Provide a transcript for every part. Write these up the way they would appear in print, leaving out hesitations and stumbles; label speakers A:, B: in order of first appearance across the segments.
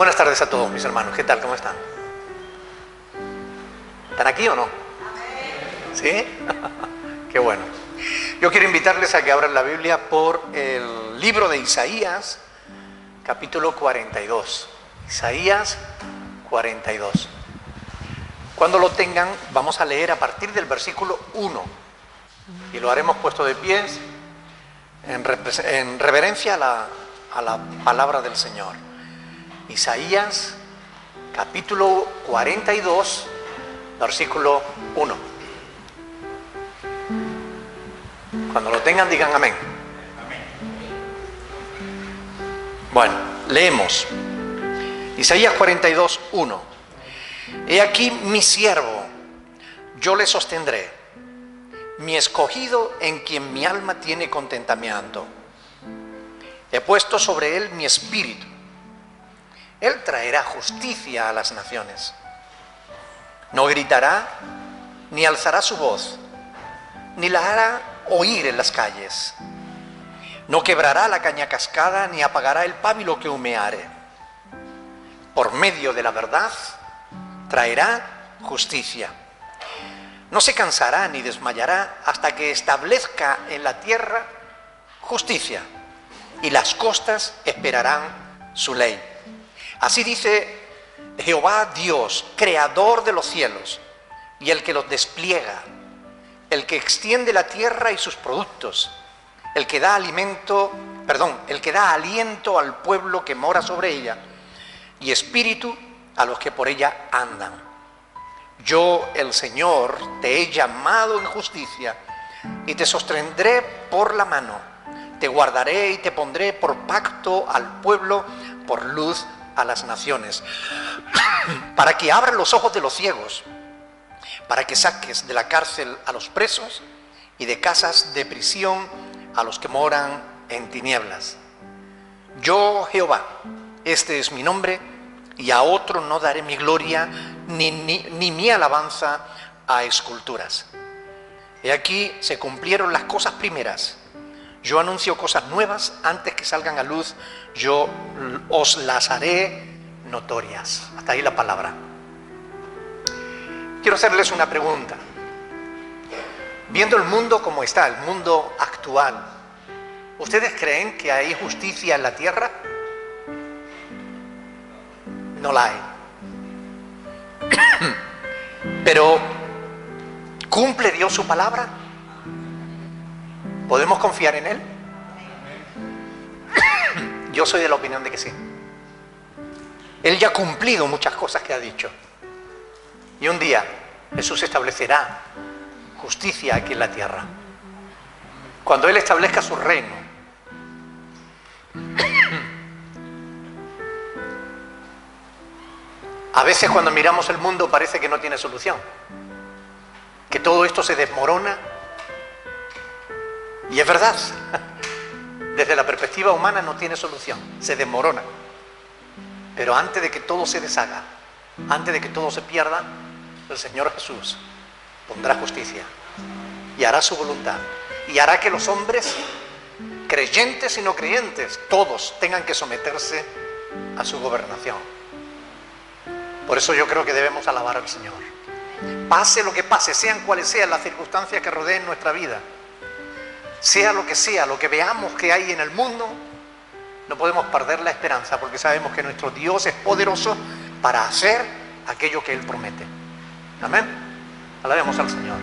A: Buenas tardes a todos mis hermanos, ¿qué tal? ¿Cómo están? ¿Están aquí o no? ¿Sí? Qué bueno. Yo quiero invitarles a que abran la Biblia por el libro de Isaías, capítulo 42. Isaías 42. Cuando lo tengan, vamos a leer a partir del versículo 1. Y lo haremos puesto de pies en reverencia a la palabra del Señor. Isaías, capítulo 42, versículo 1. Cuando lo tengan, digan amén. Bueno, leemos. Isaías 42, 1. He aquí mi siervo, yo le sostendré, mi escogido en quien mi alma tiene contentamiento. He puesto sobre él mi espíritu. Él traerá justicia a las naciones. No gritará, ni alzará su voz, ni la hará oír en las calles. No quebrará la caña cascada, ni apagará el pábilo que humeare. Por medio de la verdad, traerá justicia. No se cansará ni desmayará hasta que establezca en la tierra justicia, y las costas esperarán su ley. Así dice Jehová Dios, creador de los cielos, y el que los despliega, el que extiende la tierra y sus productos, el que da aliento al pueblo que mora sobre ella, y espíritu a los que por ella andan. Yo, el Señor, te he llamado en justicia, y te sostendré por la mano, te guardaré y te pondré por pacto al pueblo, por luz a las naciones, para que abran los ojos de los ciegos, para que saques de la cárcel a los presos y de casas de prisión a los que moran en tinieblas. Yo, Jehová, este es mi nombre, y a otro no daré mi gloria ni mi alabanza a esculturas. He aquí se cumplieron las cosas primeras. Yo anuncio cosas nuevas antes que salgan a luz, yo os las haré notorias. Hasta ahí la palabra. Quiero hacerles una pregunta. Viendo el mundo como está, el mundo actual, ¿ustedes creen que hay justicia en la tierra? No la hay. Pero, ¿cumple Dios su palabra? ¿Podemos confiar en Él? Yo soy de la opinión de que sí. Él ya ha cumplido muchas cosas que ha dicho. Y un día Jesús establecerá justicia aquí en la tierra. Cuando Él establezca su reino. A veces cuando miramos el mundo parece que no tiene solución. Que todo esto se desmorona. Y es verdad, desde la perspectiva humana no tiene solución, se desmorona. Pero antes de que todo se deshaga, antes de que todo se pierda, el Señor Jesús pondrá justicia y hará su voluntad. Y hará que los hombres, creyentes y no creyentes, todos tengan que someterse a su gobernación. Por eso yo creo que debemos alabar al Señor. Pase lo que pase, sean cuales sean las circunstancias que rodeen nuestra vida, sea, lo que veamos que hay en el mundo, no podemos perder la esperanza, porque sabemos que nuestro Dios es poderoso para hacer aquello que Él promete. Amén. Alabemos al Señor.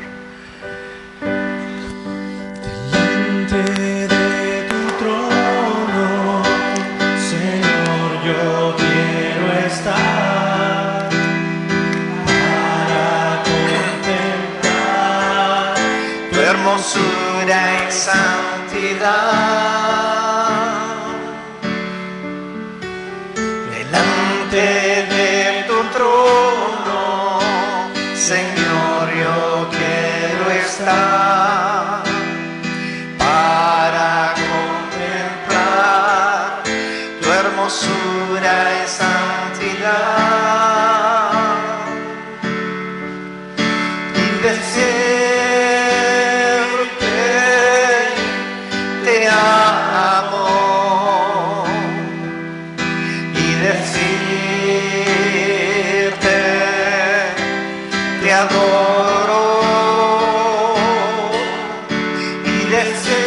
B: Delante de tu trono, Señor, yo quiero estar para contemplar tu hermosura y santidad. Delante de tu trono, Señor, yo quiero estar para contemplar tu hermosura y santidad y decirte te amo y decirte adoro y decirte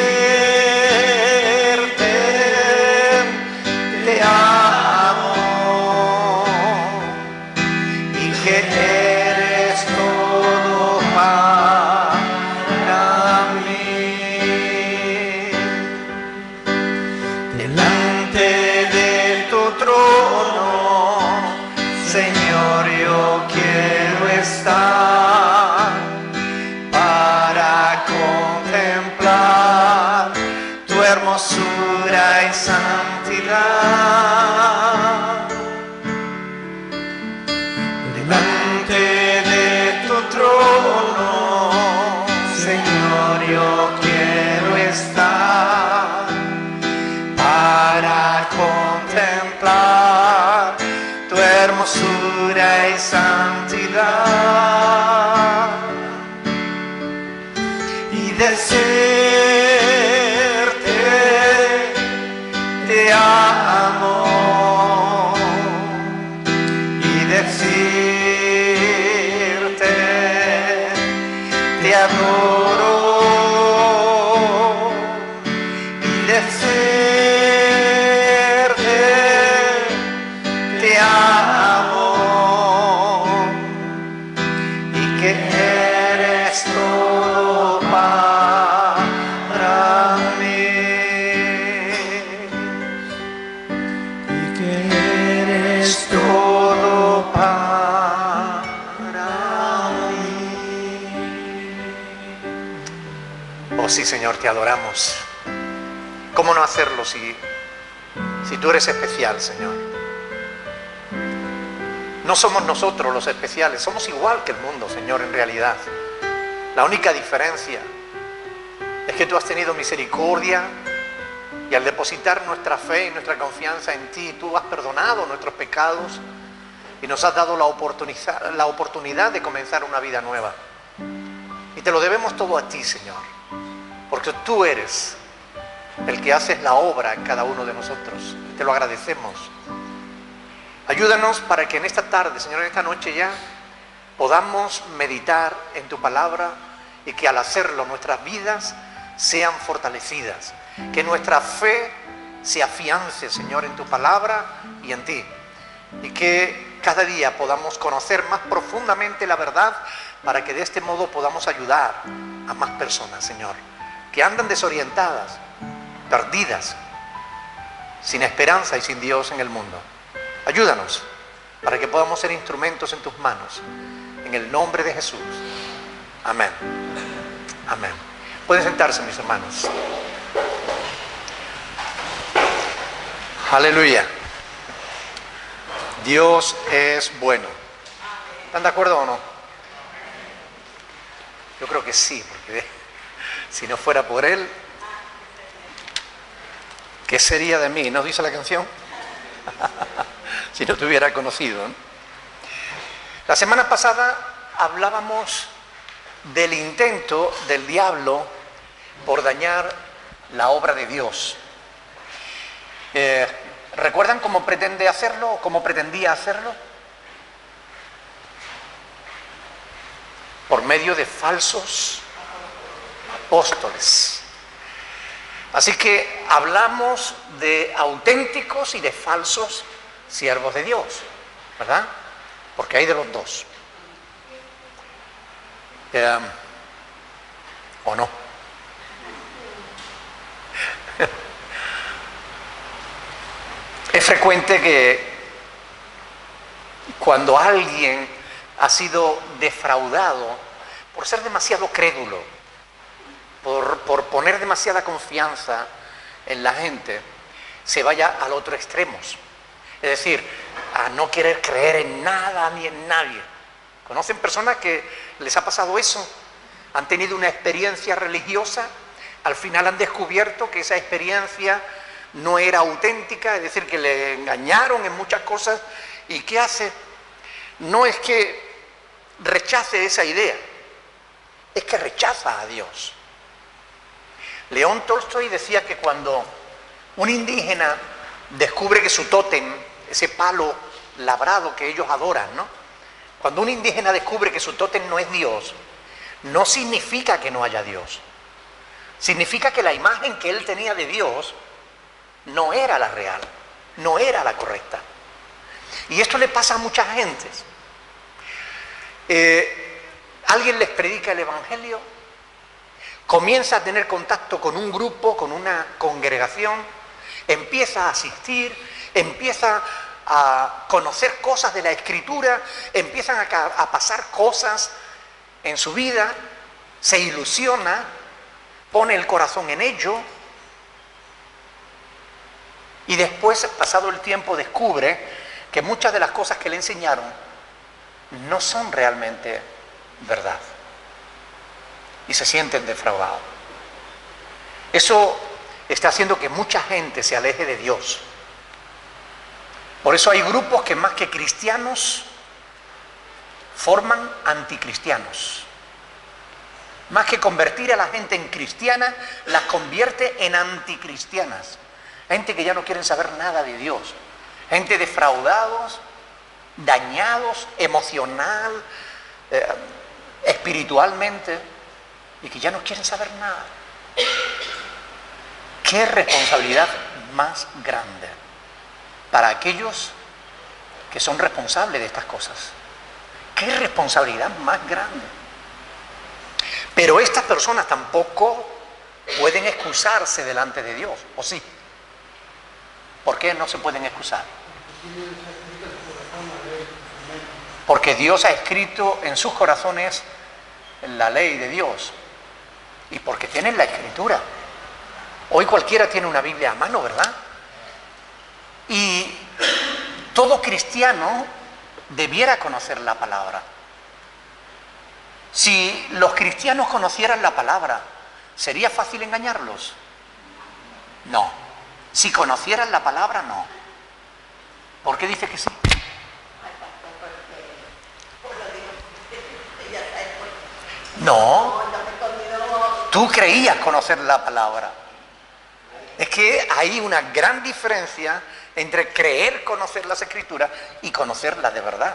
B: te amo y que eres todo para mí. Delante de tu trono, Señor, yo quiero estar para contemplar tu hermosura y santidad. Delante de tu trono, Señor, yo quiero estar para contemplar tu hermosura y santidad y decirte te amo y decirte te adoro y decirte te amo y que eres todo para mí y que eres todo para mí.
A: Oh sí, Señor, te adoramos. ¿Cómo no hacerlo si tú eres especial, Señor? No somos nosotros los especiales, somos igual que el mundo, Señor, en realidad. La única diferencia es que tú has tenido misericordia y al depositar nuestra fe y nuestra confianza en ti, tú has perdonado nuestros pecados y nos has dado la oportunidad de comenzar una vida nueva. Y te lo debemos todo a ti, Señor, porque tú eres el que haces la obra en cada uno de nosotros. Te lo agradecemos. Ayúdanos para que en esta tarde, Señor, en esta noche ya, podamos meditar en tu palabra y que al hacerlo nuestras vidas sean fortalecidas. Que nuestra fe se afiance, Señor, en tu palabra y en ti. Y que cada día podamos conocer más profundamente la verdad para que de este modo podamos ayudar a más personas, Señor, que andan desorientadas, perdidas, sin esperanza y sin Dios en el mundo. Ayúdanos para que podamos ser instrumentos en tus manos. En el nombre de Jesús. Amén. Amén. Pueden sentarse, mis hermanos. Aleluya. Dios es bueno. ¿Están de acuerdo o no? Yo creo que sí, porque si no fuera por Él, ¿qué sería de mí? ¿No dice la canción? Si no te hubiera conocido, ¿no? La semana pasada hablábamos del intento del diablo por dañar la obra de Dios. ¿Recuerdan cómo pretende hacerlo o cómo pretendía hacerlo? Por medio de falsos apóstoles. Así que hablamos de auténticos y de falsos siervos de Dios, ¿verdad? Porque hay de los dos. ¿O no? Es frecuente que cuando alguien ha sido defraudado por ser demasiado crédulo, por poner demasiada confianza en la gente, se vaya al otro extremo. Es decir, a no querer creer en nada ni en nadie. ¿Conocen personas que les ha pasado eso? Han tenido una experiencia religiosa, al final han descubierto que esa experiencia no era auténtica, es decir, que le engañaron en muchas cosas. ¿Y qué hace? No es que rechace esa idea, es que rechaza a Dios. León Tolstoy decía que cuando un indígena descubre que su tótem, ese palo labrado que ellos adoran, ¿no?, Cuando un indígena descubre que su tótem no es Dios, no significa que no haya Dios. Significa que la imagen que él tenía de Dios no era la real, no era la correcta. Y esto le pasa a muchas gentes. Alguien les predica el Evangelio, comienza a tener contacto con un grupo, con una congregación, empieza a asistir, empieza a conocer cosas de la Escritura, empiezan a pasar cosas en su vida, se ilusiona, pone el corazón en ello y después, pasado el tiempo, descubre que muchas de las cosas que le enseñaron no son realmente verdad y se sienten defraudados. Eso está haciendo que mucha gente se aleje de Dios. Por eso hay grupos que más que cristianos forman anticristianos. Más que convertir a la gente en cristiana, las convierte en anticristianas. Gente que ya no quieren saber nada de Dios. Gente defraudados, dañados emocional, espiritualmente, y que ya no quieren saber nada. ¿Qué responsabilidad más grande para aquellos que son responsables de estas cosas? ¿Qué responsabilidad más grande? Pero estas personas tampoco pueden excusarse delante de Dios, ¿o sí? ¿Por qué no se pueden excusar? Porque Dios ha escrito en sus corazones la ley de Dios y porque tienen la Escritura. Hoy cualquiera tiene una Biblia a mano, ¿verdad? Y todo cristiano debiera conocer la palabra. Si los cristianos conocieran la palabra, ¿sería fácil engañarlos? No. Si conocieran la palabra, no. ¿Por qué dice que sí? No. Tú creías conocer la palabra. Es que hay una gran diferencia entre creer conocer las Escrituras y conocerlas de verdad.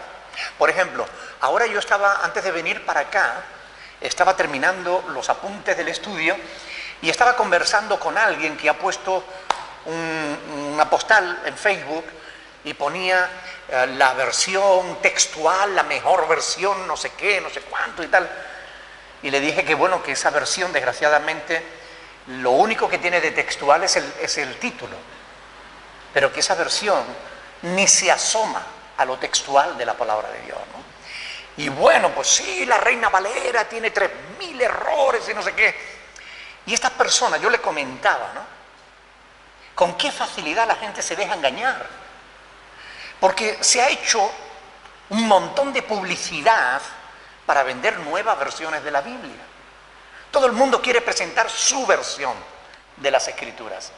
A: Por ejemplo, ahora yo estaba, antes de venir para acá, estaba terminando los apuntes del estudio y estaba conversando con alguien que ha puesto una postal en Facebook y ponía la versión textual, la mejor versión, no sé qué, no sé cuánto y tal. Y le dije que bueno, que esa versión, desgraciadamente, lo único que tiene de textual es el título, pero que esa versión ni se asoma a lo textual de la palabra de Dios, ¿no? Y bueno, pues sí, la Reina Valera tiene 3000 errores y no sé qué. Y estas personas, yo le comentaba, ¿no? Con qué facilidad la gente se deja engañar. Porque se ha hecho un montón de publicidad para vender nuevas versiones de la Biblia. Todo el mundo quiere presentar su versión de las Escrituras.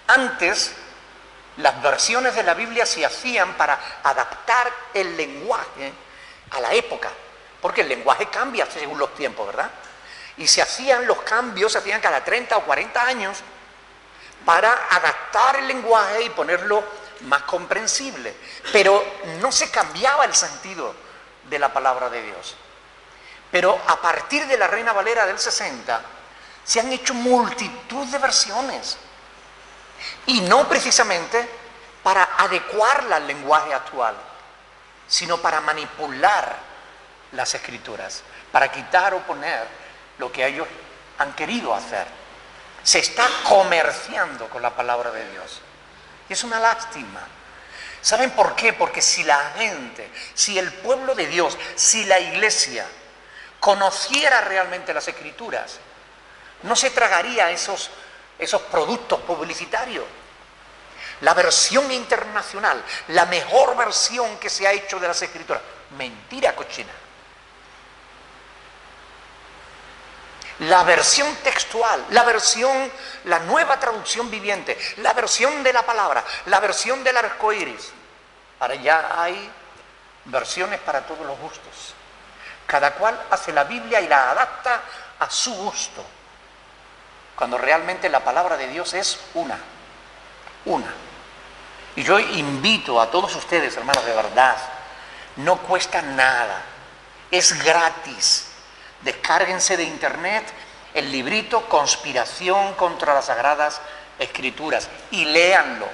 A: Antes, las versiones de la Biblia se hacían para adaptar el lenguaje a la época, porque el lenguaje cambia según los tiempos, ¿verdad? Y se hacían los cambios, se hacían cada 30 o 40 años para adaptar el lenguaje y ponerlo más comprensible. Pero no se cambiaba el sentido de la palabra de Dios. Pero a partir de la Reina Valera del 60, se han hecho multitud de versiones. Y no precisamente para adecuarla al lenguaje actual, sino para manipular las Escrituras, para quitar o poner lo que ellos han querido hacer. Se está comerciando con la palabra de Dios. Y es una lástima. ¿Saben por qué? Porque si la gente, si el pueblo de Dios, si la iglesia conociera realmente las Escrituras, no se tragaría esos productos publicitarios. La versión internacional, la mejor versión que se ha hecho de las Escrituras, mentira cochina. La versión textual, la nueva traducción viviente, la versión de la palabra, la versión del arco iris. Ahora ya hay versiones para todos los gustos. Cada cual hace la Biblia y la adapta a su gusto, cuando realmente la palabra de Dios es una. Y yo invito a todos ustedes, hermanos, de verdad, No cuesta nada, es gratis. Descárguense de internet el librito Conspiración contra las Sagradas Escrituras y léanlo.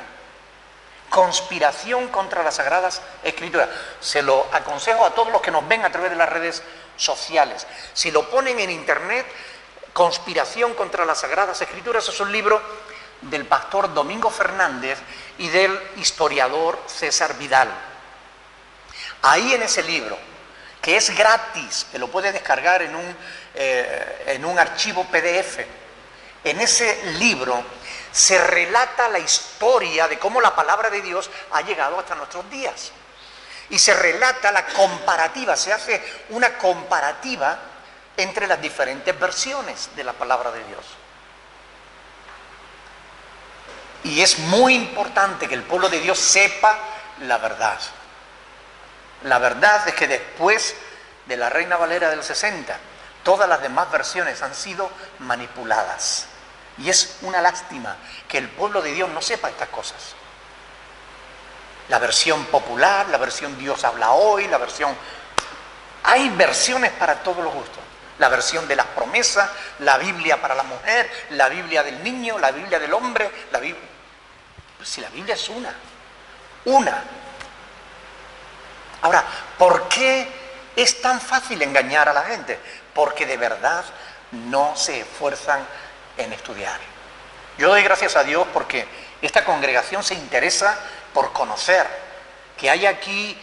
A: Conspiración contra las Sagradas Escrituras. Se lo aconsejo a todos los que nos ven a través de las redes sociales. Si lo ponen en internet, Conspiración contra las Sagradas Escrituras, es un libro del pastor Domingo Fernández y del historiador César Vidal. Ahí en ese libro, que es gratis, que lo puede descargar en un archivo PDF, en ese libro se relata la historia de cómo la palabra de Dios ha llegado hasta nuestros días. Y se relata la comparativa, se hace una comparativa entre las diferentes versiones de la palabra de Dios. Y es muy importante que el pueblo de Dios sepa la verdad. La verdad es que después de la Reina Valera del 60, todas las demás versiones han sido manipuladas. Y es una lástima que el pueblo de Dios no sepa estas cosas. La versión popular, la versión Dios habla hoy, la versión... Hay versiones para todos los gustos. La versión de las promesas, la Biblia para la mujer, la Biblia del niño, la Biblia del hombre, la Biblia... Si la Biblia es una. Ahora, ¿por qué es tan fácil engañar a la gente? Porque de verdad no se esfuerzan en estudiar. Yo doy gracias a Dios porque esta congregación se interesa por conocer, que hay aquí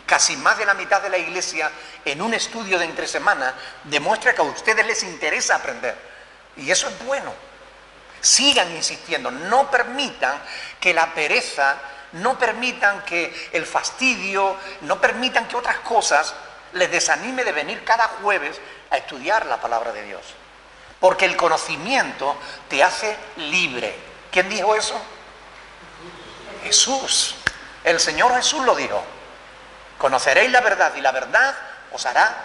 A: casi más de la mitad de la iglesia en un estudio de entre semana, demuestra que a ustedes les interesa aprender. Y eso es bueno. Sigan insistiendo, no permitan que la pereza, no permitan que el fastidio, no permitan que otras cosas les desanime de venir cada jueves a estudiar la palabra de Dios. Porque el conocimiento te hace libre. ¿Quién dijo eso? Jesús. El Señor Jesús lo dijo. Conoceréis la verdad y la verdad os hará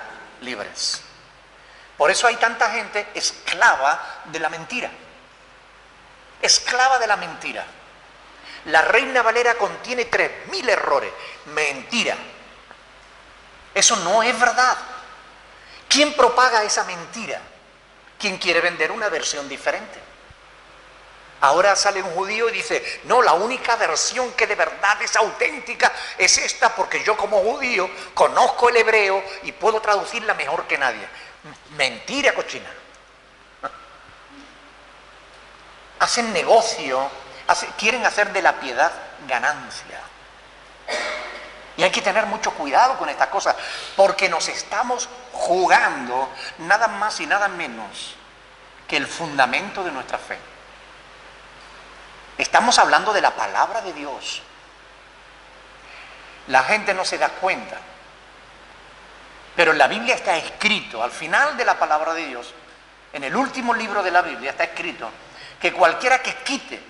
A: libres. Por eso hay tanta gente esclava de la mentira. Esclava de la mentira. La Reina Valera contiene 3000 errores. Mentira. Eso no es verdad. ¿Quién propaga esa mentira? ¿Quién quiere vender una versión diferente? Ahora sale un judío y dice, no, la única versión que de verdad es auténtica es esta, porque yo como judío conozco el hebreo y puedo traducirla mejor que nadie. Mentira cochina. Hacen negocio, quieren hacer de la piedad ganancia. Y hay que tener mucho cuidado con estas cosas, porque nos estamos jugando nada más y nada menos que el fundamento de nuestra fe. Estamos hablando de la palabra de Dios. La gente no se da cuenta, pero en la Biblia está escrito, al final de la palabra de Dios, en el último libro de la Biblia está escrito que cualquiera que quite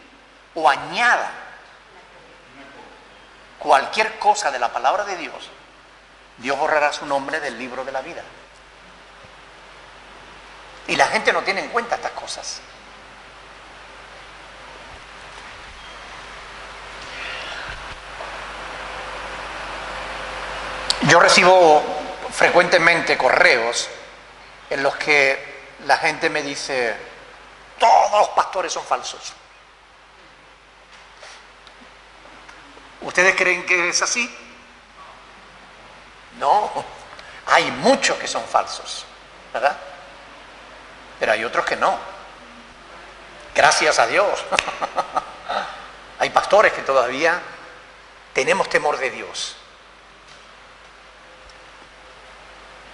A: o añada cualquier cosa de la palabra de Dios, Dios borrará su nombre del libro de la vida. Y la gente no tiene en cuenta estas cosas. Yo recibo frecuentemente correos en los que la gente me dice, todos los pastores son falsos. ¿Ustedes creen que es así? No, hay muchos que son falsos, ¿verdad? Pero hay otros que no. Gracias a Dios. Hay pastores que todavía tenemos temor de Dios.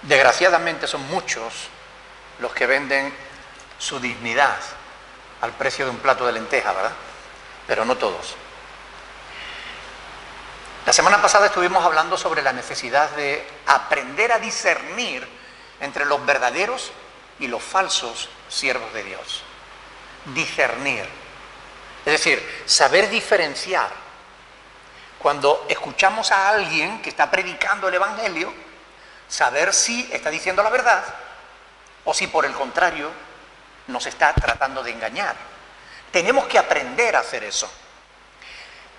A: Desgraciadamente son muchos los que venden su dignidad al precio de un plato de lenteja, ¿verdad? Pero no todos. La semana pasada estuvimos hablando sobre la necesidad de aprender a discernir entre los verdaderos y los falsos siervos de Dios. Discernir. Es decir, saber diferenciar. Cuando escuchamos a alguien que está predicando el Evangelio, saber si está diciendo la verdad o si por el contrario nos está tratando de engañar. Tenemos que aprender a hacer eso,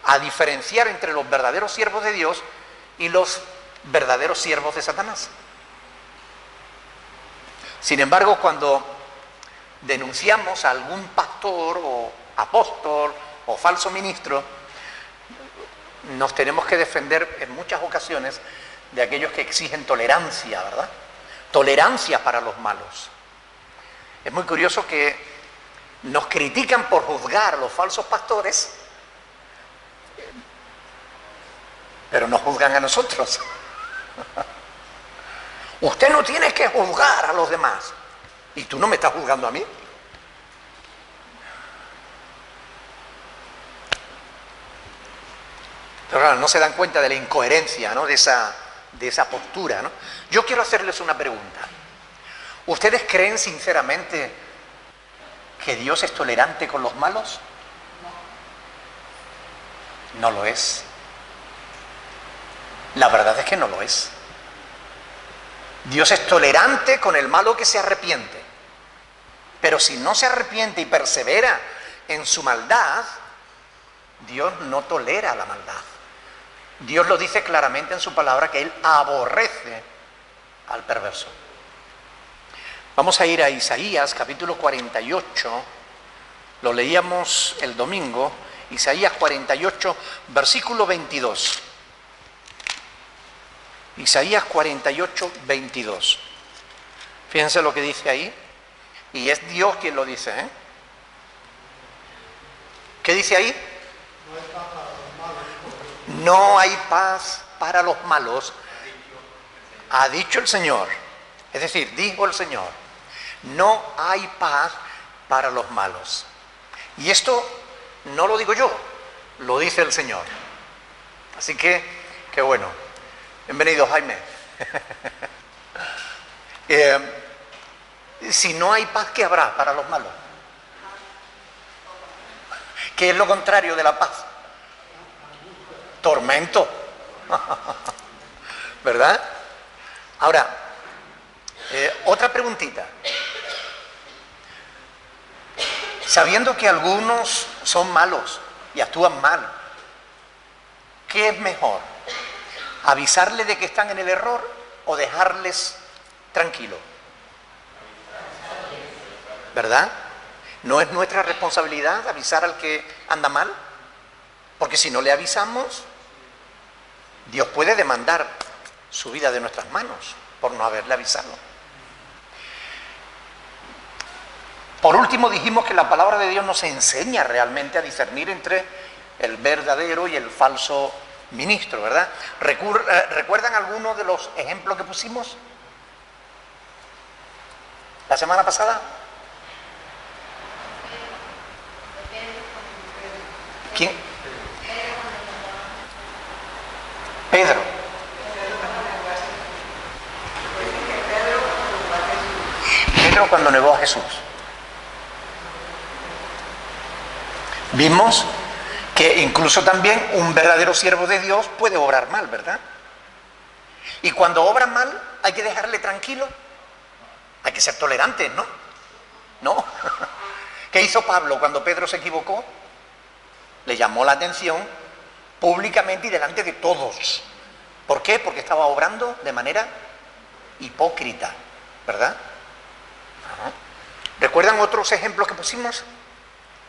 A: a diferenciar entre los verdaderos siervos de Dios y los verdaderos siervos de Satanás. Sin embargo, cuando denunciamos a algún pastor o apóstol o falso ministro, nos tenemos que defender en muchas ocasiones de aquellos que exigen tolerancia, ¿verdad? Tolerancia para los malos. Es muy curioso que nos critican por juzgar a los falsos pastores, pero nos juzgan a nosotros. Usted no tiene que juzgar a los demás. ¿Y tú no me estás juzgando a mí? Pero claro, no se dan cuenta de la incoherencia, ¿no? de esa postura, ¿no? Yo quiero hacerles una pregunta. ¿Ustedes creen sinceramente que Dios es tolerante con los malos? No lo es. La verdad es que no lo es. Dios es tolerante con el malo que se arrepiente. Pero si no se arrepiente y persevera en su maldad, Dios no tolera la maldad. Dios lo dice claramente en su palabra que Él aborrece al perverso. Vamos a ir a Isaías capítulo 48, lo leíamos el domingo, Isaías 48, versículo 22. Isaías 48, 22. Fíjense lo que dice ahí, y es Dios quien lo dice, ¿eh? ¿Qué dice ahí? No hay paz para los malos, ha dicho el Señor. Es decir, dijo el Señor, no hay paz para los malos. Y esto no lo digo yo, lo dice el Señor. Así que, qué bueno. Bienvenido, Jaime. Si no hay paz, ¿qué habrá para los malos? ¿Qué es lo contrario de la paz? Tormento. ¿Verdad? Ahora, otra preguntita. Sabiendo que algunos son malos y actúan mal, ¿qué es mejor? ¿Avisarles de que están en el error o dejarles tranquilos? ¿Verdad? ¿No es nuestra responsabilidad avisar al que anda mal? Porque si no le avisamos, Dios puede demandar su vida de nuestras manos por no haberle avisado. Por último, dijimos que la palabra de Dios nos enseña realmente a discernir entre el verdadero y el falso ministro, ¿verdad? ¿Recuerdan algunos de los ejemplos que pusimos la semana pasada? ¿Quién? Pedro. Pedro cuando negó a Jesús. Vimos que incluso también un verdadero siervo de Dios puede obrar mal, ¿verdad? Y cuando obra mal hay que dejarle tranquilo. Hay que ser tolerantes, ¿no? ¿No? ¿Qué hizo Pablo cuando Pedro se equivocó? Le llamó la atención públicamente y delante de todos. ¿Por qué? Porque estaba obrando de manera hipócrita, ¿verdad? Ajá. ¿Recuerdan otros ejemplos que pusimos?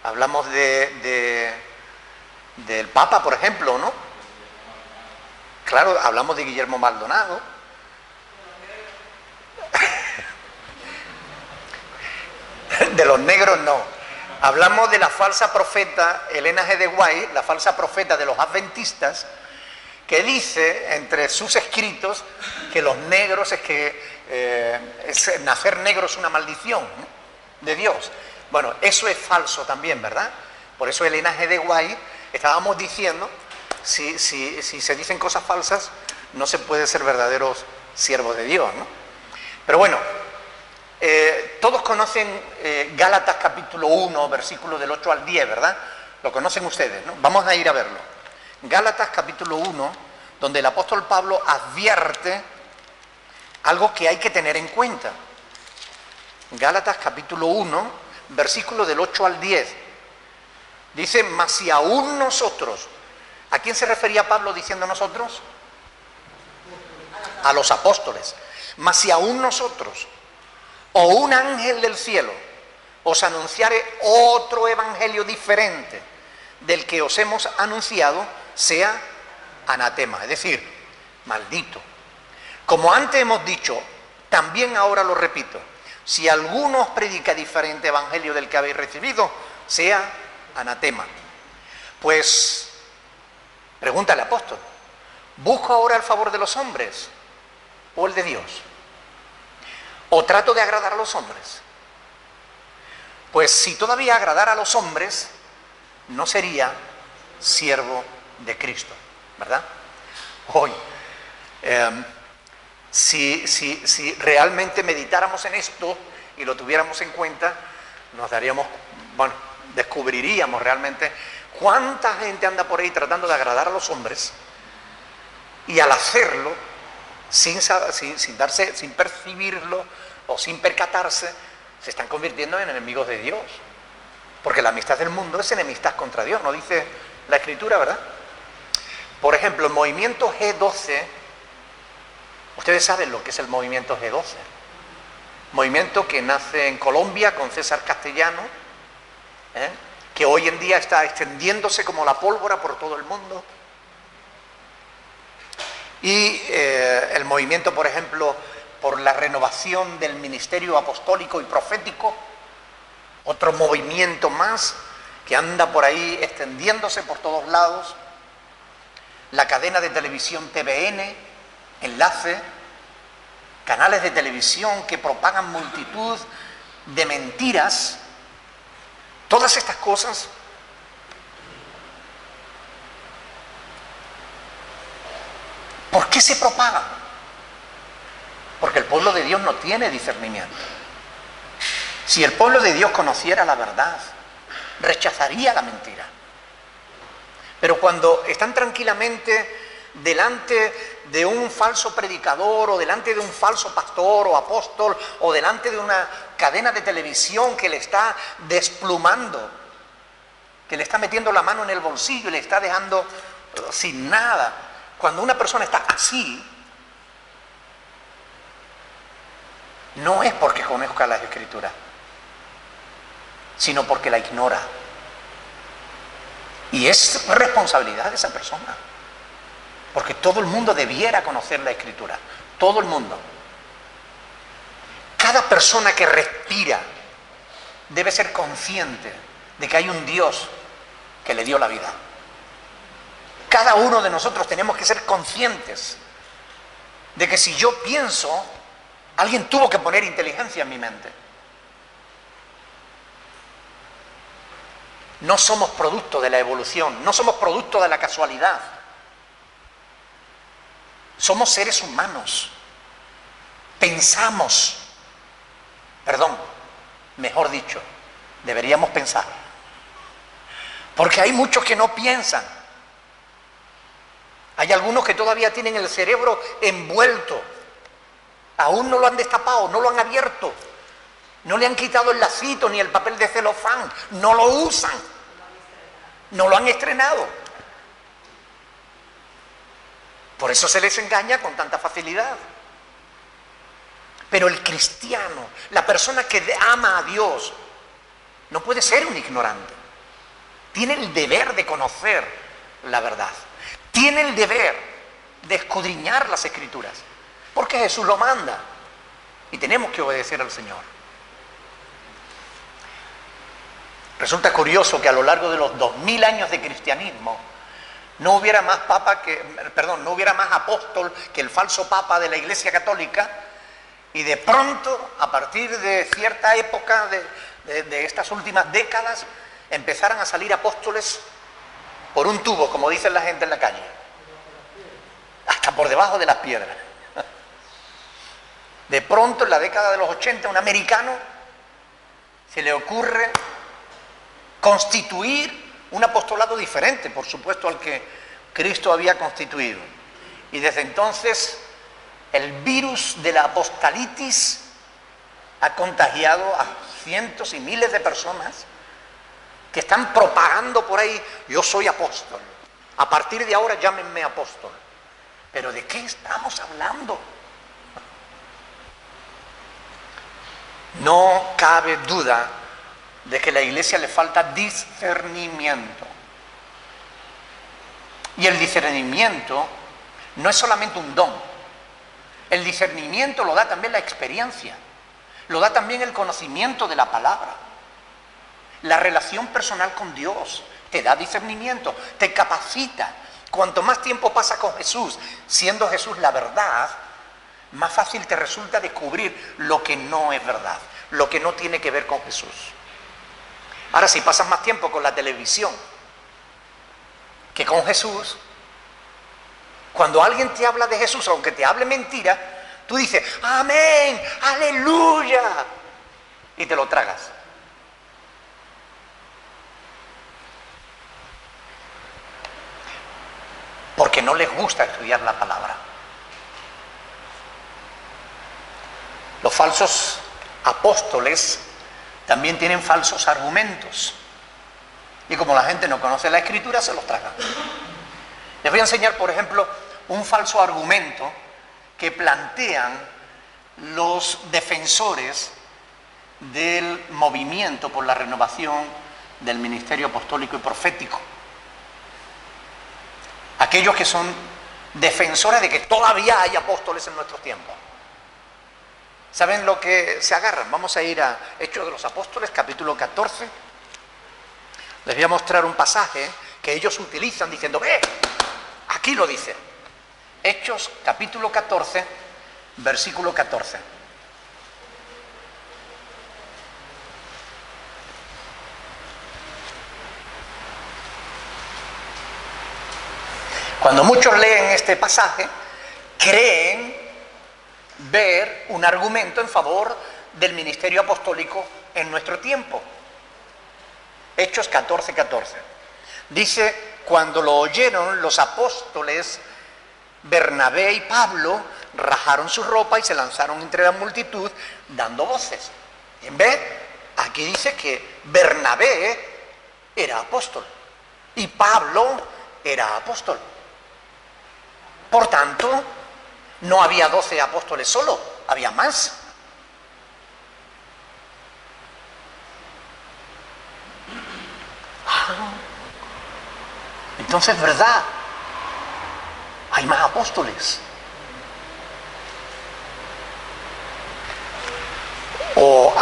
A: Hablamos del Papa, por ejemplo, ¿no? Claro, hablamos de Guillermo Maldonado. De los negros no. Hablamos de la falsa profeta Elena G. de White, la falsa profeta de los adventistas, que dice entre sus escritos que los negros nacer negro es una maldición, ¿no?, de Dios. Bueno, eso es falso también, ¿verdad? Por eso Elena G. de White, estábamos diciendo, si se dicen cosas falsas, no se puede ser verdaderos siervos de Dios, ¿no? Pero bueno, todos conocen Gálatas capítulo 1, versículos del 8 al 10, ¿verdad? Lo conocen ustedes, ¿no? Vamos a ir a verlo. Gálatas capítulo 1, donde el apóstol Pablo advierte algo que hay que tener en cuenta. Gálatas capítulo 1, versículo del 8 al 10. Dice, mas si aún nosotros, ¿a quién se refería Pablo diciendo nosotros? a los apóstoles. Mas si aún nosotros o un ángel del cielo os anunciare otro evangelio diferente del que os hemos anunciado, sea anatema, es decir, maldito. Como antes hemos dicho, también ahora lo repito, si alguno os predica diferente evangelio del que habéis recibido, sea anatema. Pues, pregunta el apóstol, ¿busco ahora el favor de los hombres o el de Dios? ¿O trato de agradar a los hombres? Pues si todavía agradara a los hombres, no sería siervo de Cristo, ¿verdad? Hoy, si realmente meditáramos en esto y lo tuviéramos en cuenta, nos daríamos, bueno, descubriríamos realmente cuánta gente anda por ahí tratando de agradar a los hombres y al hacerlo, sin percibirlo o sin percatarse, se están convirtiendo en enemigos de Dios. Porque la amistad del mundo es enemistad contra Dios, ¿no dice la Escritura, verdad? Por ejemplo, el movimiento G12, ustedes saben lo que es el movimiento G12. Movimiento que nace en Colombia con César Castellano, que hoy en día está extendiéndose como la pólvora por todo el mundo. Y el movimiento, por ejemplo, por la renovación del ministerio apostólico y profético, otro movimiento más que anda por ahí extendiéndose por todos lados. La cadena de televisión TVN, Enlace, canales de televisión que propagan multitud de mentiras. Todas estas cosas ¿por qué se propagan? Porque el pueblo de Dios no tiene discernimiento. Si el pueblo de Dios conociera la verdad, rechazaría la mentira. Pero cuando están tranquilamente delante de un falso predicador o delante de un falso pastor o apóstol o delante de una cadena de televisión que le está desplumando, que le está metiendo la mano en el bolsillo y le está dejando sin nada, cuando una persona está así, no es porque conozca las Escrituras, sino porque la ignora. Y es responsabilidad de esa persona. Porque todo el mundo debiera conocer la Escritura. Todo el mundo. Cada persona que respira debe ser consciente de que hay un Dios que le dio la vida. Cada uno de nosotros tenemos que ser conscientes de que si yo pienso, alguien tuvo que poner inteligencia en mi mente. No somos producto de la evolución, no somos producto de la casualidad. Somos seres humanos. Pensamos. Mejor dicho, deberíamos pensar. Porque hay muchos que no piensan. Hay algunos que todavía tienen el cerebro envuelto. Aún no lo han destapado, no lo han abierto. No le han quitado el lacito ni el papel de celofán. No lo usan. No lo han estrenado. Por eso se les engaña con tanta facilidad. Pero el cristiano, la persona que ama a Dios, no puede ser un ignorante. Tiene el deber de conocer la verdad. Tiene el deber de escudriñar las Escrituras. Porque Jesús lo manda. Y tenemos que obedecer al Señor. Resulta curioso que a lo largo de los 2000 años de cristianismo no hubiera más no hubiera más apóstol que el falso papa de la Iglesia Católica, y de pronto, a partir de cierta época de estas últimas décadas, empezaran a salir apóstoles por un tubo, como dicen la gente en la calle, hasta por debajo de las piedras. De pronto, en la década de los 80, un americano se le ocurre constituir un apostolado diferente, por supuesto, al que Cristo había constituido. Y desde entonces el virus de la apostolitis ha contagiado a cientos y miles de personas que están propagando por ahí: yo soy apóstol, a partir de ahora llámenme apóstol. ¿Pero de qué estamos hablando? No cabe duda de que a la iglesia le falta discernimiento. Y el discernimiento no es solamente un don. El discernimiento lo da también la experiencia. Lo da también el conocimiento de la palabra. La relación personal con Dios te da discernimiento, te capacita. Cuanto más tiempo pasa con Jesús, siendo Jesús la verdad, más fácil te resulta descubrir lo que no es verdad, lo que no tiene que ver con Jesús. Ahora, si pasas más tiempo con la televisión que con Jesús, cuando alguien te habla de Jesús, aunque te hable mentira, tú dices, amén, aleluya, y te lo tragas. Porque no les gusta estudiar la palabra. Los falsos apóstoles también tienen falsos argumentos. Y como la gente no conoce la Escritura, se los tragan. Les voy a enseñar, por ejemplo, un falso argumento que plantean los defensores del movimiento por la renovación del ministerio apostólico y profético. Aquellos que son defensores de que todavía hay apóstoles en nuestros tiempos. ¿Saben lo que se agarran? Vamos a ir a Hechos de los Apóstoles, capítulo 14. Les voy a mostrar un pasaje que ellos utilizan diciendo, ¡ve! Aquí lo dice. Hechos, capítulo 14, versículo 14. Cuando muchos leen este pasaje, creen ver un argumento en favor del ministerio apostólico en nuestro tiempo. Hechos 14, 14. Dice, cuando lo oyeron los apóstoles Bernabé y Pablo, rajaron su ropa y se lanzaron entre la multitud dando voces. ¿En vez? Aquí dice que Bernabé era apóstol y Pablo era apóstol. Por tanto, no había 12 apóstoles solo, había más. Entonces, ¿verdad? Hay más apóstoles. O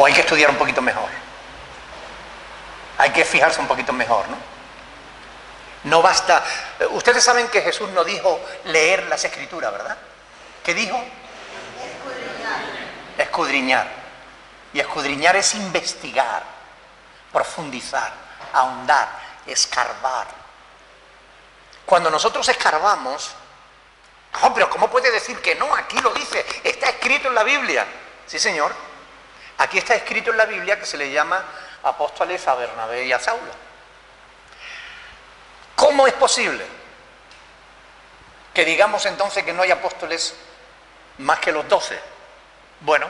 A: hay que estudiar un poquito mejor. Hay que fijarse un poquito mejor, ¿no? No basta. Ustedes saben que Jesús no dijo leer las Escrituras, ¿verdad? ¿Qué dijo? Escudriñar. Y escudriñar es investigar, profundizar, ahondar, escarbar. Cuando nosotros escarbamos, oh, pero ¿cómo puede decir que no? Aquí lo dice, está escrito en la Biblia. Sí, señor. Aquí está escrito en la Biblia que se le llama apóstoles a Bernabé y a Saulo. ¿Cómo es posible que digamos entonces que no hay apóstoles más que los 12? Bueno,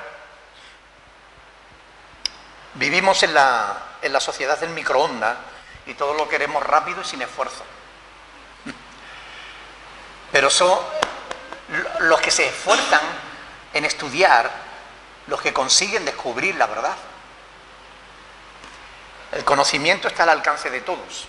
A: vivimos en la sociedad del microondas y todo lo queremos rápido y sin esfuerzo. Pero son los que se esfuerzan en estudiar, los que consiguen descubrir la verdad. El conocimiento está al alcance de todos.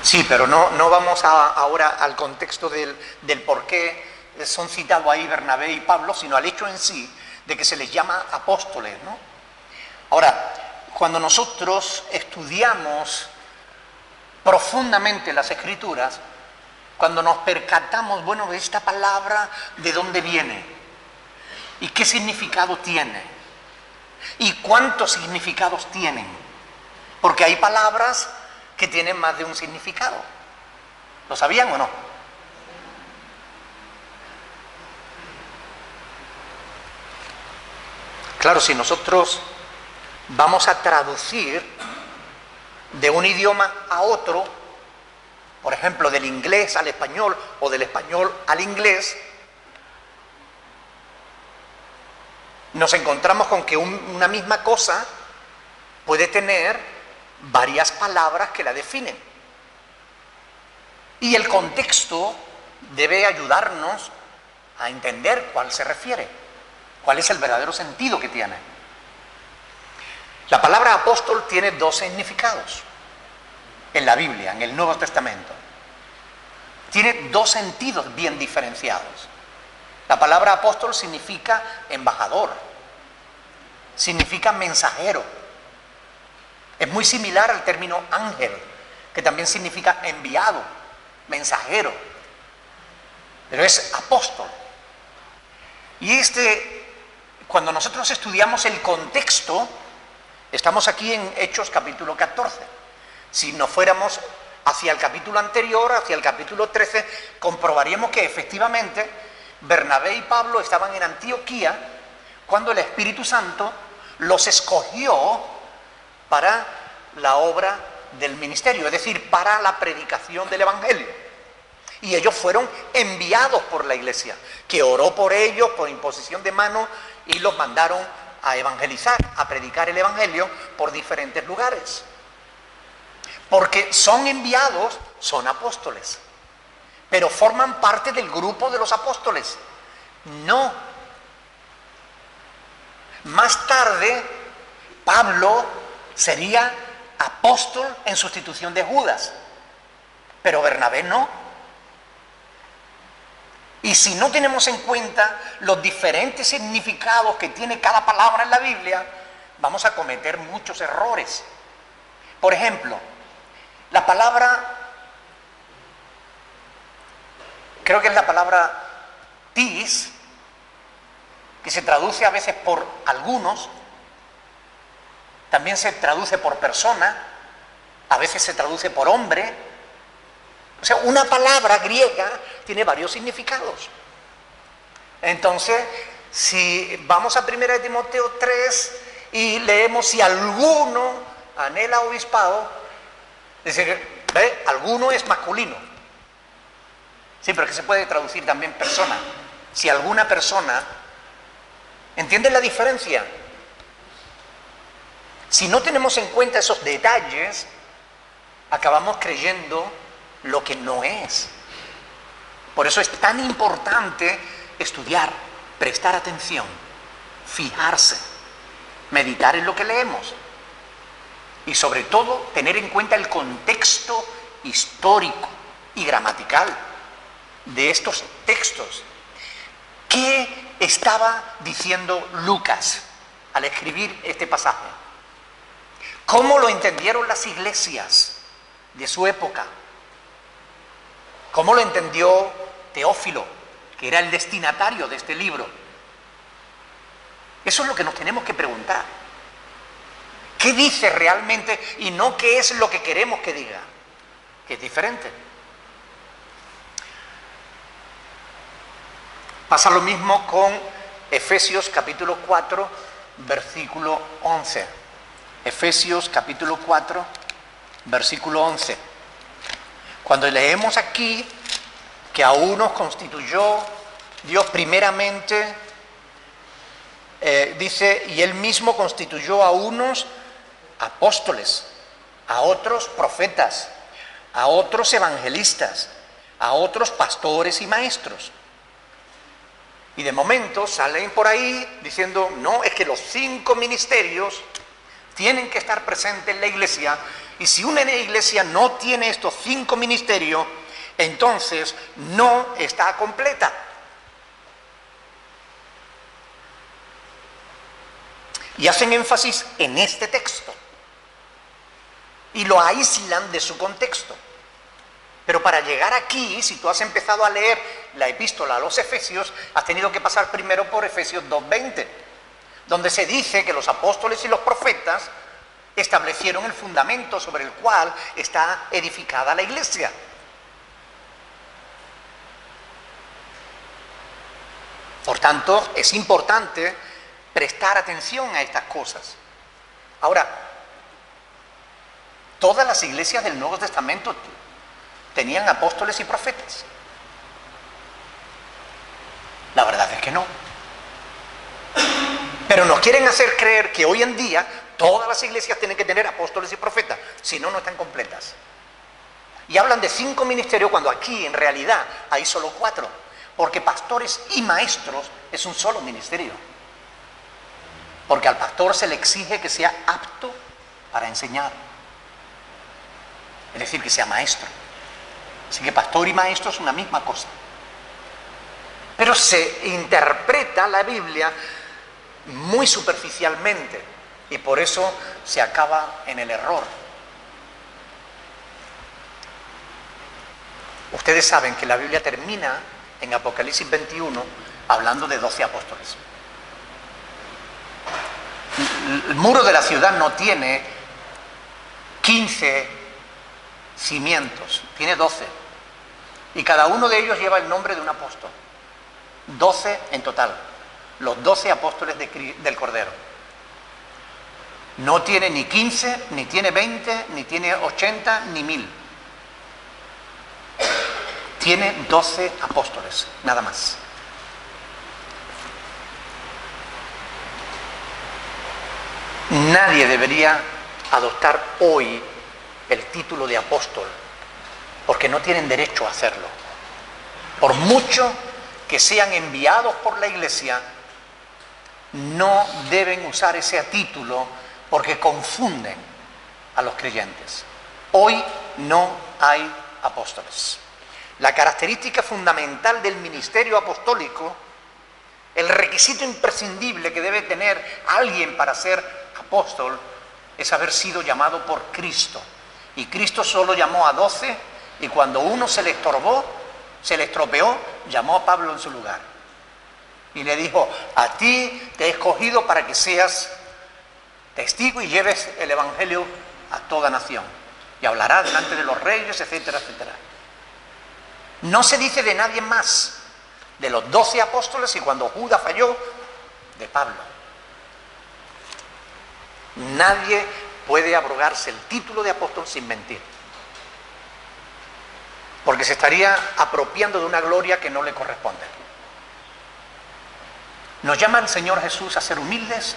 A: Sí, pero no vamos ahora al contexto del por qué son citados ahí Bernabé y Pablo, sino al hecho en sí de que se les llama apóstoles, ¿no? Ahora, cuando nosotros estudiamos profundamente las Escrituras, cuando nos percatamos, bueno, de esta palabra, ¿de dónde viene? ¿Y qué significado tiene? ¿Y cuántos significados tienen? Porque hay palabras que tienen más de un significado. ¿Lo sabían o no? Claro, si nosotros vamos a traducir de un idioma a otro, por ejemplo, del inglés al español o del español al inglés, nos encontramos con que una misma cosa puede tener varias palabras que la definen. Y el contexto debe ayudarnos a entender cuál se refiere, cuál es el verdadero sentido que tiene. La palabra apóstol tiene dos significados en la Biblia, en el Nuevo Testamento. Tiene dos sentidos bien diferenciados. La palabra apóstol significa embajador, significa mensajero. Es muy similar al término ángel, que también significa enviado, mensajero. Pero es apóstol. Y cuando nosotros estudiamos el contexto, estamos aquí en Hechos capítulo 14. Si nos fuéramos hacia el capítulo anterior, hacia el capítulo 13, comprobaríamos que efectivamente Bernabé y Pablo estaban en Antioquía cuando el Espíritu Santo los escogió para la obra del ministerio, es decir, para la predicación del Evangelio. Y ellos fueron enviados por la iglesia, que oró por ellos por imposición de mano y los mandaron a evangelizar, a predicar el Evangelio por diferentes lugares. Porque son enviados, son apóstoles, pero forman parte del grupo de los apóstoles. No. Más tarde, Pablo sería apóstol en sustitución de Judas, pero Bernabé no. Y si no tenemos en cuenta los diferentes significados que tiene cada palabra en la Biblia, vamos a cometer muchos errores. Por ejemplo, la palabra, creo que es la palabra pis, que se traduce a veces por algunos, también se traduce por persona, a veces se traduce por hombre. O sea, una palabra griega tiene varios significados. Entonces, si vamos a 1 Timoteo 3 y leemos si alguno anhela obispado, es decir, ¿ve? Alguno es masculino. Sí, pero que se puede traducir también persona. Si alguna persona, ¿entienden la diferencia? Si no tenemos en cuenta esos detalles, acabamos creyendo lo que no es. Por eso es tan importante estudiar, prestar atención, fijarse, meditar en lo que leemos y sobre todo tener en cuenta el contexto histórico y gramatical de estos textos. ¿Qué estaba diciendo Lucas al escribir este pasaje? ¿Cómo lo entendieron las iglesias de su época? ¿Cómo lo entendió Teófilo, que era el destinatario de este libro? Eso es lo que nos tenemos que preguntar. ¿Qué dice realmente y no qué es lo que queremos que diga? Que es diferente. Pasa lo mismo con Efesios capítulo 4, versículo 11. Efesios capítulo 4, versículo 11. Cuando leemos aquí que a unos constituyó Dios primeramente, dice, y Él mismo constituyó a unos apóstoles, a otros profetas, a otros evangelistas, a otros pastores y maestros. Y de momento salen por ahí diciendo, no, es que los 5 ministerios tienen que estar presentes en la iglesia, y si una iglesia no tiene estos 5 ministerios, entonces no está completa. Y hacen énfasis en este texto y lo aíslan de su contexto. Pero para llegar aquí, si tú has empezado a leer la epístola a los Efesios, has tenido que pasar primero por Efesios 2:20, donde se dice que los apóstoles y los profetas establecieron el fundamento sobre el cual está edificada la iglesia. Por tanto, es importante prestar atención a estas cosas. Ahora, todas las iglesias del Nuevo Testamento tenían apóstoles y profetas. La verdad es que no. Pero nos quieren hacer creer que hoy en día todas las iglesias tienen que tener apóstoles y profetas, si no, no están completas. Y hablan de 5 ministerios cuando aquí en realidad hay solo 4, porque pastores y maestros es un solo ministerio. Porque al pastor se le exige que sea apto para enseñar, es decir, que sea maestro. Así que pastor y maestro es una misma cosa. Pero se interpreta la Biblia muy superficialmente y por eso se acaba en el error. Ustedes saben que la Biblia termina en Apocalipsis 21 hablando de 12 apóstoles. El muro de la ciudad no tiene 15 cimientos, tiene 12. Y cada uno de ellos lleva el nombre de un apóstol. 12 en total. Los 12 apóstoles del Cordero. No tiene ni 15, ni tiene 20, ni tiene 80, ni 1000. Tiene 12 apóstoles, nada más. Nadie debería adoptar hoy el título de apóstol, porque no tienen derecho a hacerlo. Por mucho que sean enviados por la iglesia, no deben usar ese título porque confunden a los creyentes. Hoy no hay apóstoles. La característica fundamental del ministerio apostólico, el requisito imprescindible que debe tener alguien para ser apóstol, es haber sido llamado por Cristo. Y Cristo solo llamó a 12, y cuando uno se le estorbó, se le estropeó, llamó a Pablo en su lugar. Y le dijo: a ti te he escogido para que seas testigo y lleves el evangelio a toda nación. Y hablarás delante de los reyes, etcétera, etcétera. No se dice de nadie más, de los 12 apóstoles, y cuando Judas falló, de Pablo. Nadie puede abrogarse el título de apóstol sin mentir, porque se estaría apropiando de una gloria que no le corresponde. ¿Nos llama el Señor Jesús a ser humildes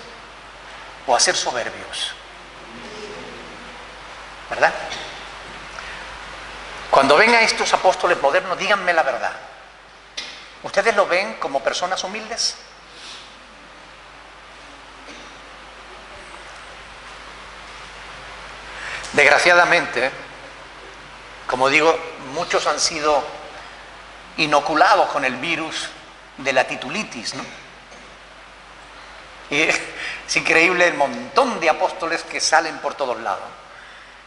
A: o a ser soberbios? ¿Verdad? Cuando ven a estos apóstoles modernos, díganme la verdad. ¿Ustedes lo ven como personas humildes? Desgraciadamente, como digo, muchos han sido inoculados con el virus de la titulitis, ¿no? Y es increíble el montón de apóstoles que salen por todos lados.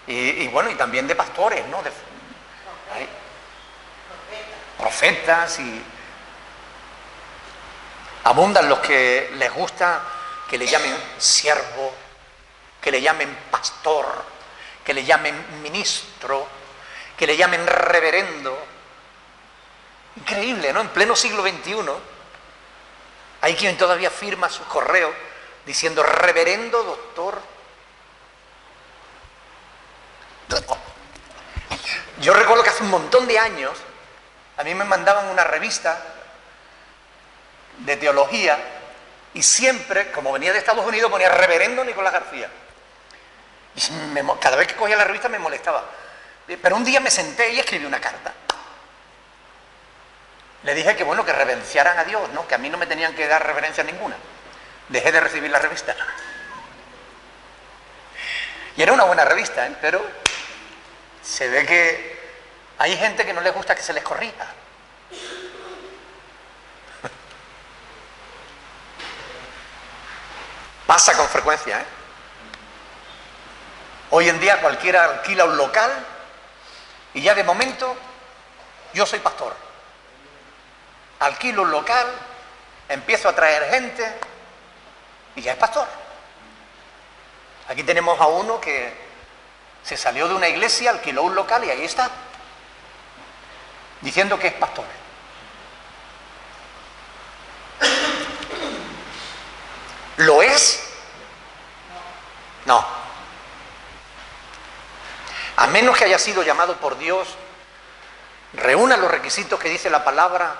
A: Y bueno, y también de pastores, ¿no? Hay profetas, y abundan los que les gusta que le llamen siervo, que le llamen pastor, que le llamen ministro, que le llamen reverendo. Increíble, ¿no? En pleno siglo XXI hay quien todavía firma sus correos diciendo reverendo doctor. Yo recuerdo que hace un montón de años a mí me mandaban una revista de teología y siempre, como venía de Estados Unidos, ponía reverendo Nicolás García. Y cada vez que cogía la revista me molestaba. Pero un día me senté y escribí una carta. Le dije que bueno, que reverenciaran a Dios, ¿no? Que a mí no me tenían que dar reverencia ninguna. Dejé de recibir la revista. Y era una buena revista, ¿eh? Pero se ve que hay gente que no les gusta que se les corrija. Pasa con frecuencia, ¿eh? Hoy en día cualquiera alquila un local y ya de momento yo soy pastor. Alquilo un local, empiezo a traer gente y ya es pastor. Aquí tenemos a uno que se salió de una iglesia, alquiló un local y ahí está, diciendo que es pastor. ¿Lo es? No. A menos que haya sido llamado por Dios, reúna los requisitos que dice la palabra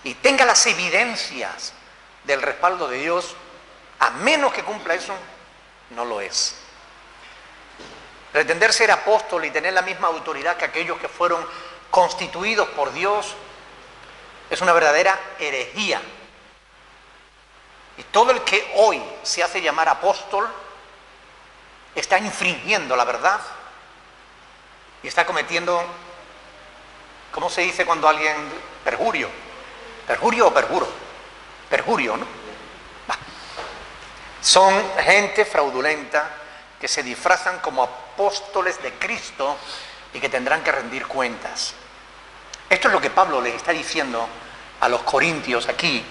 A: y tenga las evidencias del respaldo de Dios, A menos que cumpla eso, no lo es. Pretender ser apóstol y tener la misma autoridad que aquellos que fueron constituidos por Dios es una verdadera herejía. Y todo el que hoy se hace llamar apóstol está infringiendo la verdad y está cometiendo, ¿cómo se dice cuando alguien? Perjurio. ¿Perjurio o perjuro? Perjurio, ¿no? Son gente fraudulenta que se disfrazan como apóstoles de Cristo y que tendrán que rendir cuentas. Esto es lo que Pablo les está diciendo a los corintios aquí,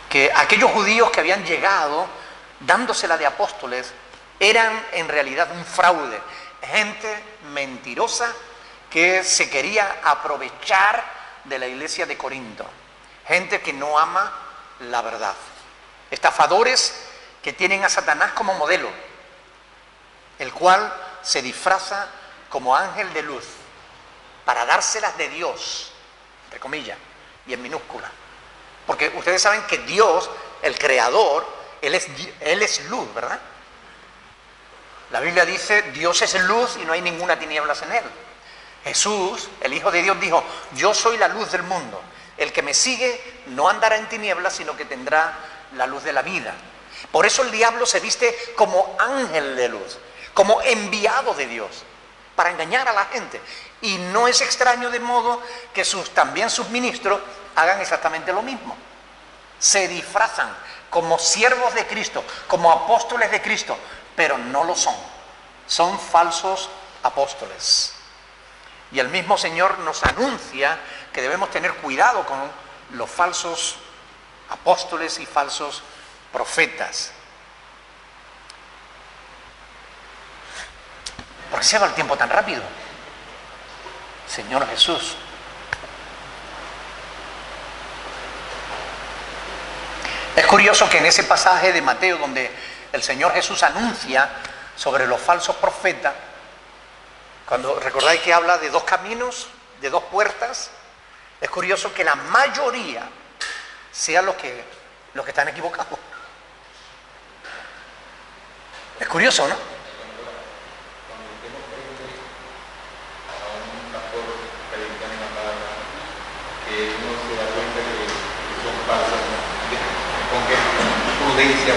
A: que aquellos judíos que habían llegado dándosela de apóstoles eran en realidad un fraude, gente mentirosa que se quería aprovechar de la iglesia de Corinto, gente que no ama la verdad, estafadores que tienen a Satanás como modelo, el cual se disfraza como ángel de luz para dárselas de Dios, entre comillas, y en minúscula. Porque ustedes saben que Dios, el creador, Él es luz, ¿verdad? La Biblia dice, Dios es luz y no hay ninguna tinieblas en Él. Jesús, el Hijo de Dios, dijo, yo soy la luz del mundo. El que me sigue no andará en tinieblas, sino que tendrá la luz de la vida. Por eso el diablo se viste como ángel de luz, como enviado de Dios, para engañar a la gente. Y no es extraño de modo que también sus ministros hagan exactamente lo mismo. Se disfrazan como siervos de Cristo, como apóstoles de Cristo, pero no lo son. Son falsos apóstoles. Y el mismo Señor nos anuncia que debemos tener cuidado con los falsos apóstoles y falsos profetas. ¿Por qué se va el tiempo tan rápido? Señor Jesús. Es curioso que en ese pasaje de Mateo donde el Señor Jesús anuncia sobre los falsos profetas, cuando recordáis que habla de dos caminos, de dos puertas, es curioso que la mayoría sean los que están equivocados. Es curioso, ¿no?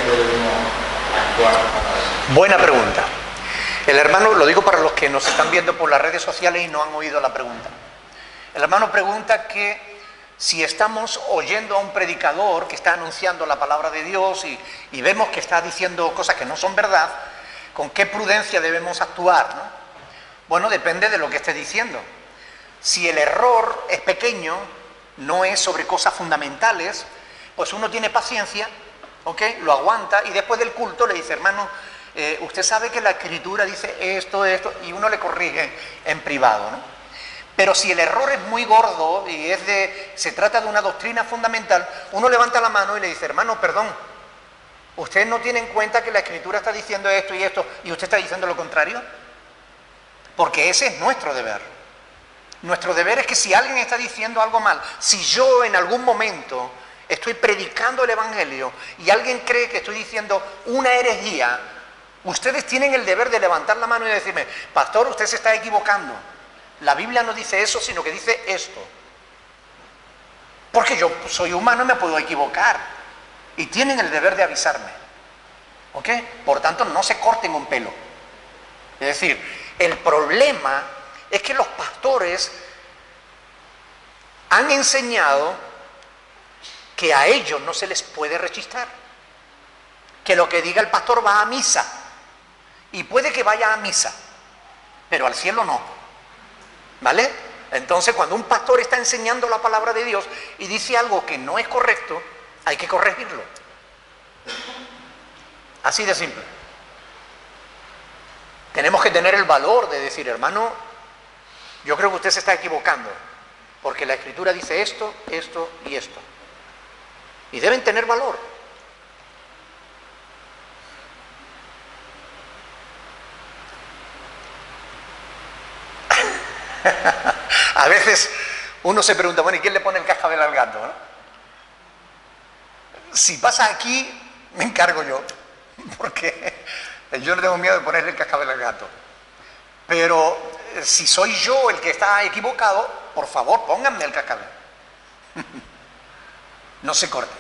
B: Puede uno actuar?
A: Buena pregunta. El hermano, lo digo para los que nos están viendo por las redes sociales y no han oído la pregunta. El hermano pregunta que si estamos oyendo a un predicador que está anunciando la palabra de Dios y vemos que está diciendo cosas que no son verdad, ¿con qué prudencia debemos actuar, ¿no? Bueno, depende de lo que esté diciendo. Si el error es pequeño, no es sobre cosas fundamentales, pues uno tiene paciencia, ¿ok? Lo aguanta y después del culto le dice, hermano, usted sabe que la Escritura dice esto, y uno le corrige en privado, ¿no? Pero si el error es muy gordo y se trata de una doctrina fundamental, uno levanta la mano y le dice, hermano, perdón, ¿usted no tiene en cuenta que la Escritura está diciendo esto y usted está diciendo lo contrario? Porque ese es nuestro deber. Nuestro deber es que si alguien está diciendo algo mal, si yo en algún momento estoy predicando el Evangelio y alguien cree que estoy diciendo una herejía, ustedes tienen el deber de levantar la mano y decirme, pastor, usted se está equivocando. La Biblia no dice eso, sino que dice esto. Porque yo soy humano y me puedo equivocar. Y tienen el deber de avisarme. ¿Ok? Por tanto, no se corten un pelo. Es decir, el problema es que los pastores han enseñado que a ellos no se les puede rechistar. Que lo que diga el pastor va a misa. Y puede que vaya a misa, pero al cielo no. ¿Vale? Entonces, cuando un pastor está enseñando la palabra de Dios y dice algo que no es correcto, hay que corregirlo. Así de simple. Tenemos que tener el valor de decir, hermano, yo creo que usted se está equivocando, porque la Escritura dice esto, esto y esto. Y deben tener valor. A veces uno se pregunta, bueno, ¿y quién le pone el cascabel al gato, no? Si pasa aquí, me encargo yo, porque yo no tengo miedo de ponerle el cascabel al gato. Pero si soy yo el que está equivocado, por favor, pónganme el cascabel. No se corte,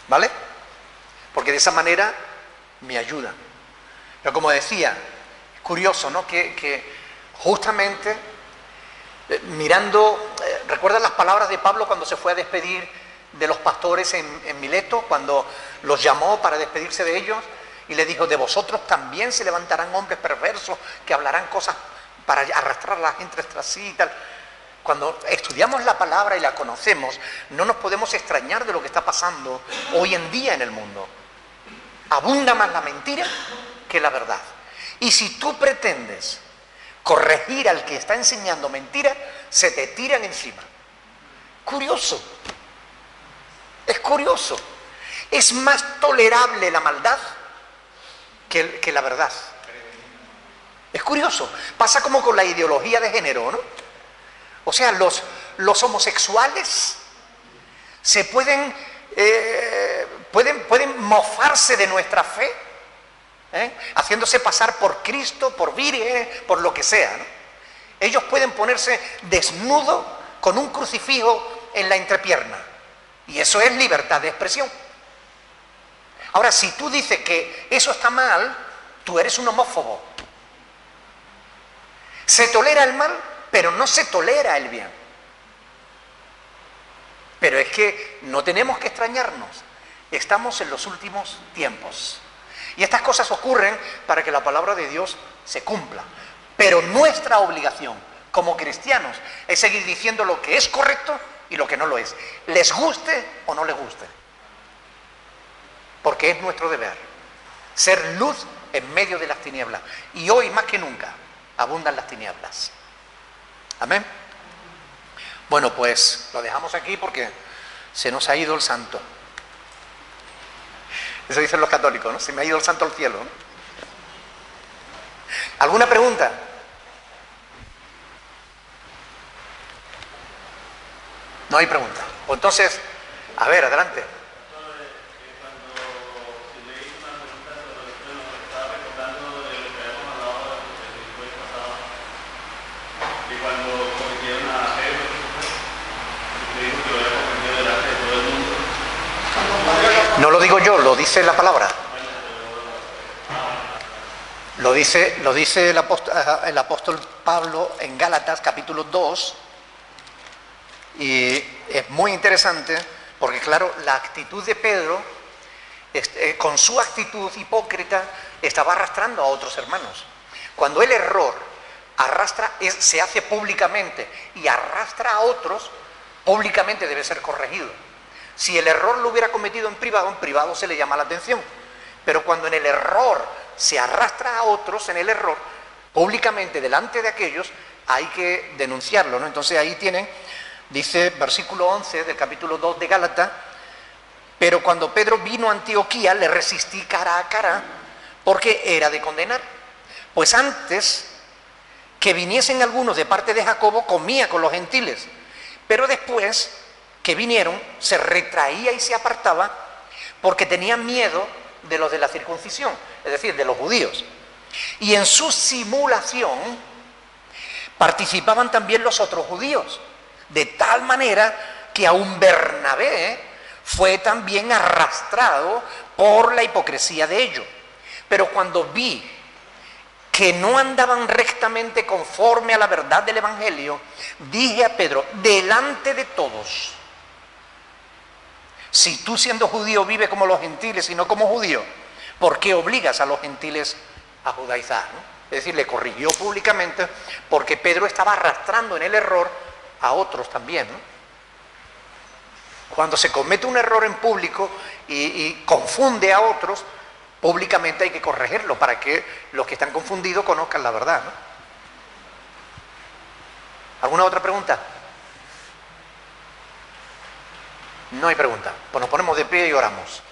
A: ¿vale? Porque de esa manera me ayuda. Pero como decía, es curioso, ¿no? Que justamente mirando, ¿recuerdan las palabras de Pablo cuando se fue a despedir de los pastores en Mileto, cuando los llamó para despedirse de ellos y les dijo: de vosotros también se levantarán hombres perversos que hablarán cosas para arrastrar a la gente tras sí y tal? Cuando estudiamos la palabra y la conocemos, no nos podemos extrañar de lo que está pasando hoy en día en el mundo. Abunda más la mentira que la verdad. Y si tú pretendes corregir al que está enseñando mentira, se te tiran encima. Curioso. Es curioso. Es más tolerable la maldad que la verdad. Es curioso. Pasa como con la ideología de género, ¿no? O sea, los homosexuales se pueden mofarse de nuestra fe, haciéndose pasar por Cristo, por Virgen, por lo que sea, ¿no? Ellos pueden ponerse desnudos con un crucifijo en la entrepierna. Y eso es libertad de expresión. Ahora, si tú dices que eso está mal, tú eres un homófobo. Se tolera el mal, pero no se tolera el bien. Pero es que no tenemos que extrañarnos. Estamos en los últimos tiempos. Y estas cosas ocurren para que la palabra de Dios se cumpla. Pero nuestra obligación como cristianos es seguir diciendo lo que es correcto y lo que no lo es. Les guste o no les guste. Porque es nuestro deber. Ser luz en medio de las tinieblas. Y hoy más que nunca abundan las tinieblas. Amén. Bueno, pues lo dejamos aquí porque se nos ha ido el santo. Eso dicen los católicos, ¿no? Se me ha ido el santo al cielo, ¿no? ¿Alguna pregunta? No hay pregunta. Pues entonces, a ver, adelante. No lo digo yo, lo dice la palabra. Lo dice el apóstol Pablo en Gálatas capítulo 2. Y es muy interesante porque, claro, la actitud de Pedro, con su actitud hipócrita, estaba arrastrando a otros hermanos. Cuando el error se hace públicamente y arrastra a otros, públicamente debe ser corregido. Si el error lo hubiera cometido en privado se le llama la atención. Pero cuando en el error se arrastra a otros en el error, públicamente delante de aquellos, hay que denunciarlo, ¿no? Entonces ahí tienen, dice versículo 11 del capítulo 2 de Gálatas: pero cuando Pedro vino a Antioquía le resistí cara a cara porque era de condenar. Pues antes que viniesen algunos de parte de Jacobo comía con los gentiles, pero después que vinieron se retraía y se apartaba porque tenía miedo de los de la circuncisión, es decir, de los judíos. Y en su simulación participaban también los otros judíos, de tal manera que aún Bernabé fue también arrastrado por la hipocresía de ellos. Pero cuando vi que no andaban rectamente conforme a la verdad del Evangelio, dije a Pedro, delante de todos: si tú siendo judío vives como los gentiles y no como judío, ¿por qué obligas a los gentiles a judaizar? ¿No? Es decir, le corrigió públicamente porque Pedro estaba arrastrando en el error a otros también, ¿no? Cuando se comete un error en público y confunde a otros, públicamente hay que corregirlo para que los que están confundidos conozcan la verdad, ¿no? ¿Alguna otra pregunta? No hay pregunta. Pues nos ponemos de pie y oramos.